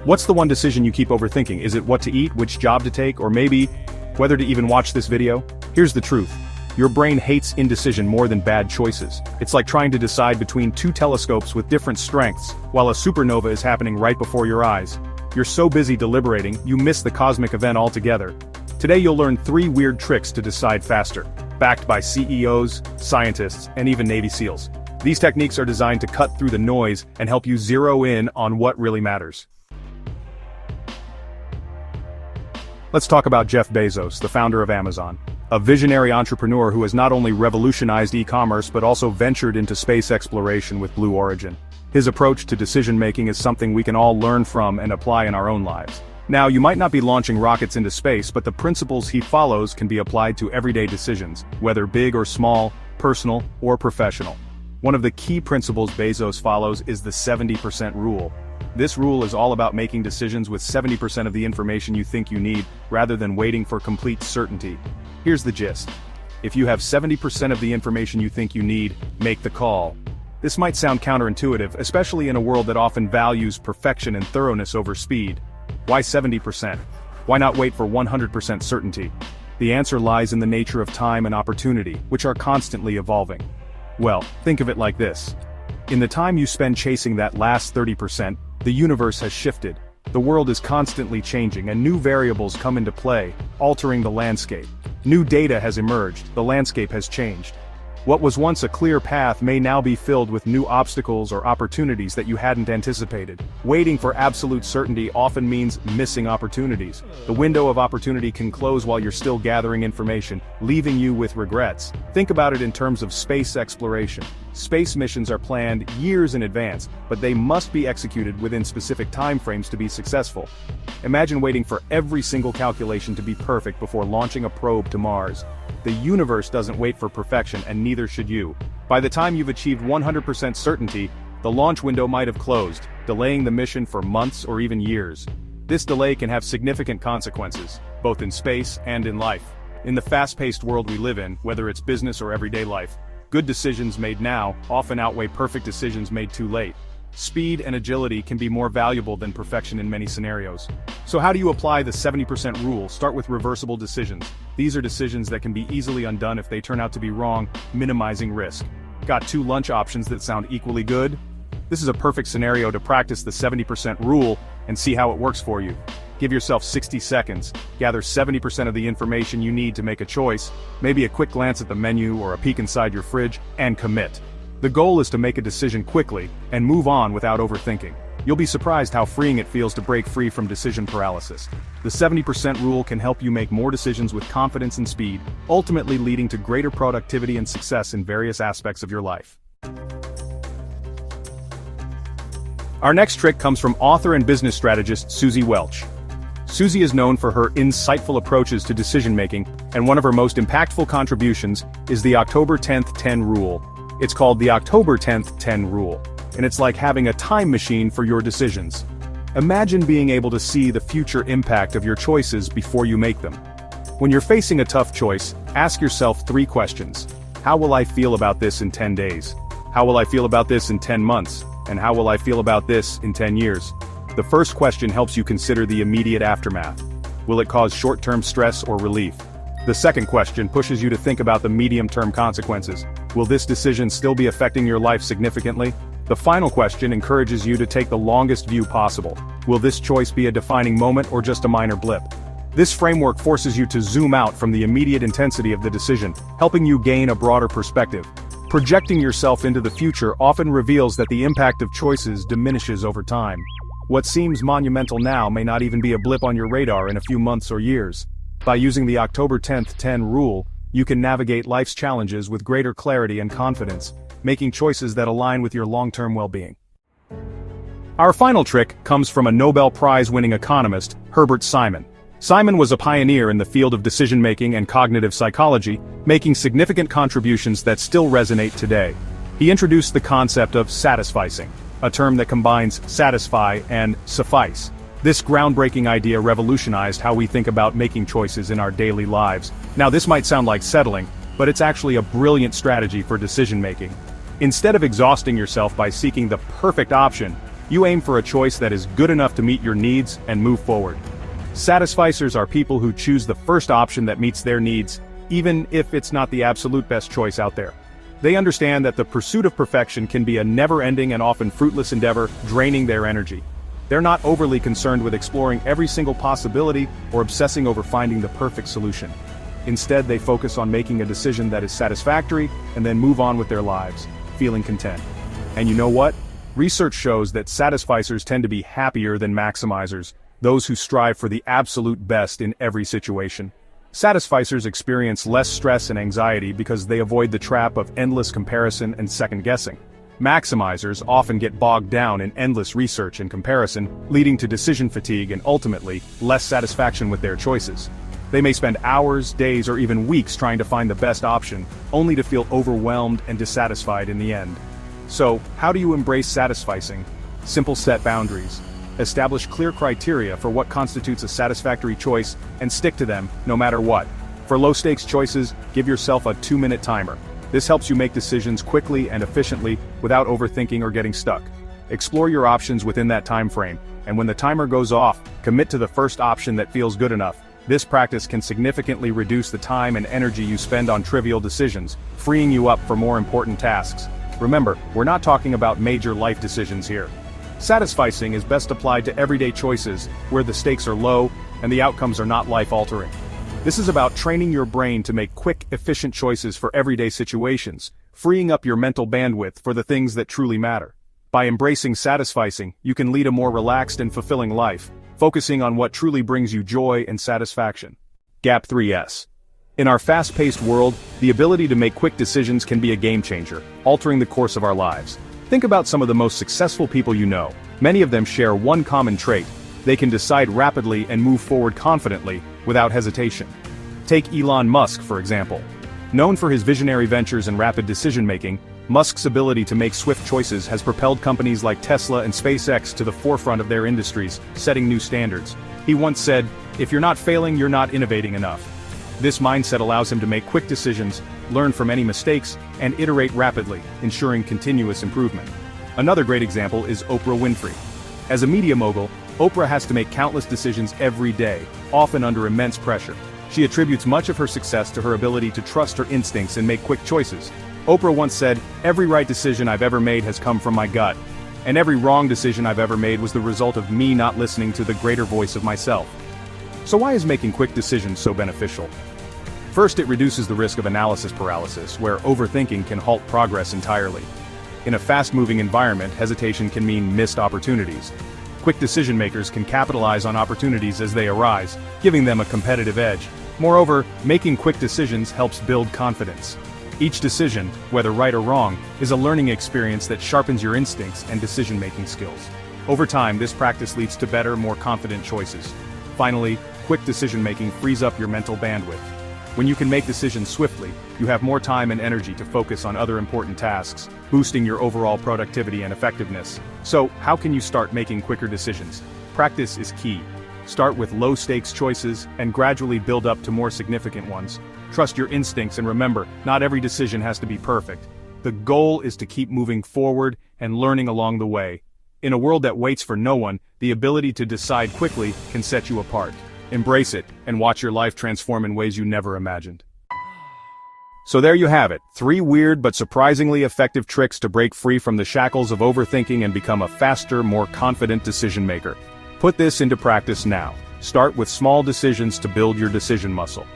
What's the one decision you keep overthinking? Is it what to eat, which job to take, or maybe whether to even watch this video? Here's the truth. Your brain hates indecision more than bad choices. It's like trying to decide between two telescopes with different strengths, while a supernova is happening right before your eyes. You're so busy deliberating, you miss the cosmic event altogether. Today you'll learn 3 weird tricks to decide faster, backed by CEOs, scientists, and even Navy SEALs. These techniques are designed to cut through the noise and help you zero in on what really matters. Let's talk about Jeff Bezos, the founder of Amazon. A visionary entrepreneur who has not only revolutionized e-commerce but also ventured into space exploration with Blue Origin. His approach to decision-making is something we can all learn from and apply in our own lives. Now, you might not be launching rockets into space, but the principles he follows can be applied to everyday decisions, whether big or small, personal or professional. One of the key principles Bezos follows is the 70% rule. This rule is all about making decisions with 70% of the information you think you need, rather than waiting for complete certainty. Here's the gist. If you have 70% of the information you think you need, make the call. This might sound counterintuitive, especially in a world that often values perfection and thoroughness over speed. Why 70%? Why not wait for 100% certainty? The answer lies in the nature of time and opportunity, which are constantly evolving. Well, think of it like this. In the time you spend chasing that last 30%, the universe has shifted. The world is constantly changing and new variables come into play, altering the landscape. New data has emerged, the landscape has changed. What was once a clear path may now be filled with new obstacles or opportunities that you hadn't anticipated. Waiting for absolute certainty often means missing opportunities. The window of opportunity can close while you're still gathering information, leaving you with regrets. Think about it in terms of space exploration. Space missions are planned years in advance, but they must be executed within specific timeframes to be successful. Imagine waiting for every single calculation to be perfect before launching a probe to Mars. The universe doesn't wait for perfection, and neither should you. By the time you've achieved 100% certainty, the launch window might have closed, delaying the mission for months or even years. This delay can have significant consequences, both in space and in life. In the fast-paced world we live in, whether it's business or everyday life, good decisions made now often outweigh perfect decisions made too late. Speed and agility can be more valuable than perfection in many scenarios. So how do you apply the 70% rule? Start with reversible decisions. These are decisions that can be easily undone if they turn out to be wrong, minimizing risk. Got 2 lunch options that sound equally good? This is a perfect scenario to practice the 70% rule and see how it works for you. Give yourself 60 seconds, gather 70% of the information you need to make a choice, maybe a quick glance at the menu or a peek inside your fridge, and commit. The goal is to make a decision quickly and move on without overthinking. You'll be surprised how freeing it feels to break free from decision paralysis. The 70% rule can help you make more decisions with confidence and speed, ultimately leading to greater productivity and success in various aspects of your life. Our next trick comes from author and business strategist Susie Welch. Susie is known for her insightful approaches to decision-making, and one of her most impactful contributions is the October 10th 10 rule. It's called the October 10th 10 rule, and it's like having a time machine for your decisions. Imagine being able to see the future impact of your choices before you make them. When you're facing a tough choice, ask yourself 3 questions. How will I feel about this in 10 days? How will I feel about this in 10 months? And how will I feel about this in 10 years? The first question helps you consider the immediate aftermath. Will it cause short-term stress or relief? The second question pushes you to think about the medium-term consequences. Will this decision still be affecting your life significantly? The final question encourages you to take the longest view possible. Will this choice be a defining moment or just a minor blip? This framework forces you to zoom out from the immediate intensity of the decision, helping you gain a broader perspective. Projecting yourself into the future often reveals that the impact of choices diminishes over time. What seems monumental now may not even be a blip on your radar in a few months or years. By using the October 10th 10 rule, you can navigate life's challenges with greater clarity and confidence, making choices that align with your long-term well-being. Our final trick comes from a Nobel Prize-winning economist, Herbert Simon. Simon was a pioneer in the field of decision-making and cognitive psychology, making significant contributions that still resonate today. He introduced the concept of satisficing, a term that combines satisfy and suffice. This groundbreaking idea revolutionized how we think about making choices in our daily lives. Now, this might sound like settling, but it's actually a brilliant strategy for decision-making. Instead of exhausting yourself by seeking the perfect option, You aim for a choice that is good enough to meet your needs and move forward. Satisficers are people who choose the first option that meets their needs, even if it's not the absolute best choice out there. They understand that the pursuit of perfection can be a never-ending and often fruitless endeavor, draining their energy. They're not overly concerned with exploring every single possibility or obsessing over finding the perfect solution. Instead, they focus on making a decision that is satisfactory and then move on with their lives, feeling content. And you know what? Research shows that satisficers tend to be happier than maximizers, those who strive for the absolute best in every situation. Satisficers experience less stress and anxiety because they avoid the trap of endless comparison and second-guessing. Maximizers often get bogged down in endless research and comparison, leading to decision fatigue and ultimately, less satisfaction with their choices. They may spend hours, days, or even weeks trying to find the best option, only to feel overwhelmed and dissatisfied in the end. So, how do you embrace satisficing? Simple: set boundaries. Establish clear criteria for what constitutes a satisfactory choice and stick to them, no matter what. For low-stakes choices, give yourself a 2-minute timer. This helps you make decisions quickly and efficiently without overthinking or getting stuck. Explore your options within that time frame, and when the timer goes off, commit to the first option that feels good enough. This practice can significantly reduce the time and energy you spend on trivial decisions, freeing you up for more important tasks. Remember, we're not talking about major life decisions here. Satisficing is best applied to everyday choices, where the stakes are low and the outcomes are not life-altering. This is about training your brain to make quick, efficient choices for everyday situations, freeing up your mental bandwidth for the things that truly matter. By embracing satisficing, you can lead a more relaxed and fulfilling life, focusing on what truly brings you joy and satisfaction. Gap 3S. In our fast-paced world, the ability to make quick decisions can be a game-changer, altering the course of our lives. Think about some of the most successful people you know. Many of them share one common trait: they can decide rapidly and move forward confidently, without hesitation. Take Elon Musk, for example. Known for his visionary ventures and rapid decision-making, Musk's ability to make swift choices has propelled companies like Tesla and SpaceX to the forefront of their industries, setting new standards. He once said, "If you're not failing, you're not innovating enough." This mindset allows him to make quick decisions, learn from any mistakes, and iterate rapidly, ensuring continuous improvement. Another great example is Oprah Winfrey. As a media mogul, Oprah has to make countless decisions every day, often under immense pressure. She attributes much of her success to her ability to trust her instincts and make quick choices. Oprah once said, "Every right decision I've ever made has come from my gut, and every wrong decision I've ever made was the result of me not listening to the greater voice of myself." So why is making quick decisions so beneficial? First, it reduces the risk of analysis paralysis, where overthinking can halt progress entirely. In a fast-moving environment, hesitation can mean missed opportunities. Quick decision-makers can capitalize on opportunities as they arise, giving them a competitive edge. Moreover, making quick decisions helps build confidence. Each decision, whether right or wrong, is a learning experience that sharpens your instincts and decision-making skills. Over time, this practice leads to better, more confident choices. Finally, quick decision-making frees up your mental bandwidth. When you can make decisions swiftly, you have more time and energy to focus on other important tasks, boosting your overall productivity and effectiveness. So, how can you start making quicker decisions? Practice is key. Start with low-stakes choices and gradually build up to more significant ones. Trust your instincts and remember, not every decision has to be perfect. The goal is to keep moving forward and learning along the way. In a world that waits for no one, the ability to decide quickly can set you apart. Embrace it, and watch your life transform in ways you never imagined. So there you have it, 3 weird but surprisingly effective tricks to break free from the shackles of overthinking and become a faster, more confident decision maker. Put this into practice now. Start with small decisions to build your decision muscle.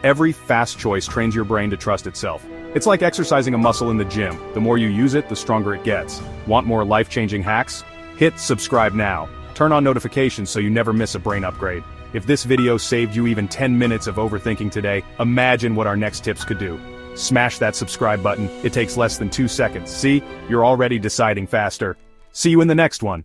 Every fast choice trains your brain to trust itself. It's like exercising a muscle in the gym. The more you use it, the stronger it gets. Want more life-changing hacks? Hit subscribe now. Turn on notifications so you never miss a brain upgrade. If this video saved you even 10 minutes of overthinking today, imagine what our next tips could do. Smash that subscribe button. It takes less than 2 seconds. See? You're already deciding faster. See you in the next one.